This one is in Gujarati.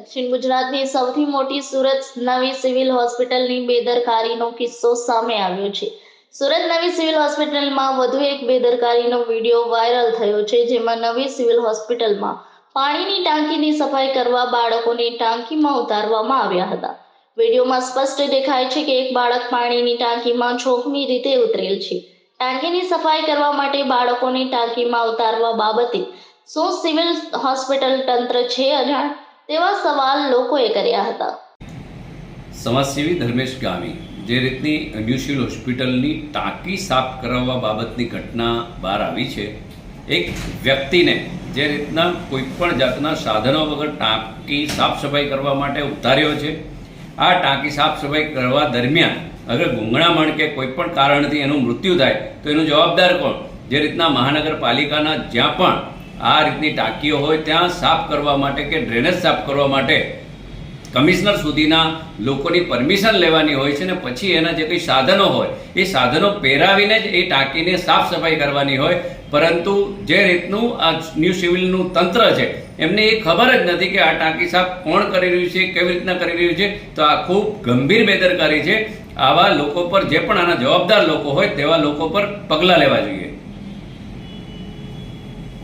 દક્ષિણ ગુજરાતની સૌથી મોટી સુરત નવી સિવિલ હોસ્પિટલની બેદરકારીનો કિસ્સો સામે આવ્યો છે। સુરત નવી સિવિલ હોસ્પિટલમાં વધુ એક બેદરકારીનો વિડીયો વાયરલ થયો છે, જેમાં નવી સિવિલ હોસ્પિટલમાં પાણીની ટાંકીની સફાઈ કરવા બાળકોને ટાંકીમાં ઉતારવામાં આવ્યા હતા। વિડીયોમાં સ્પષ્ટ દેખાય છે કે એક બાળક પાણીની ટાંકીમાં જોખમી રીતે ઉતરેલ છે। ટાંકીની સફાઈ કરવા માટે બાળકોને ટાંકીમાં ઉતારવા બાબતે શું સિવિલ હોસ્પિટલ તંત્ર છે અજાણ, તેવા સવાલ લોકોએ કર્યા હતા। સમાજસેવી ધર્મેશ ગામી જે રીતની ન્યૂ સિવિલ હોસ્પિટલની ટાંકી સાફ કરાવવા બાબતની ઘટના બહાર આવી છે, એક વ્યક્તિને જે રીતના કોઈ પણ જાતના સાધનો વગર ટાંકી સાફ સફાઈ કરવા માટે ઉતાર્યો છે। આ ટાંકી સાફ સફાઈ કરવા દરમિયાન અગર ગુંગળામણ કે કોઈ પણ કારણથી એનું મૃત્યુ થાય તો એનું જવાબદાર કોણ? જે રીતના મહાનગરપાલિકાના જ્યાં પણ આ રીતની ટાંકીઓ હોય ત્યાં સાફ કરવા માટે કે ડ્રેનેજ સાફ કરવા માટે કમિશનર સુધીના લોકોની પરમિશન લેવાની હોય છે, ને પછી એના જે કંઈ સાધનો હોય એ સાધનો પહેરાવીને જ એ ટાંકીને સાફ સફાઈ કરવાની હોય। પરંતુ જે રીતનું આ ન્યૂ સિવિલનું તંત્ર છે એમને એ ખબર જ નથી કે આ ટાંકી સાફ કોણ કરી રહ્યું છે, કેવી રીતના કરી રહ્યું છે। તો આ ખૂબ ગંભીર બેદરકારી છે। આવા લોકો પર, જે પણ આના જવાબદાર લોકો હોય તેવા લોકો પર પગલાં લેવા જોઈએ।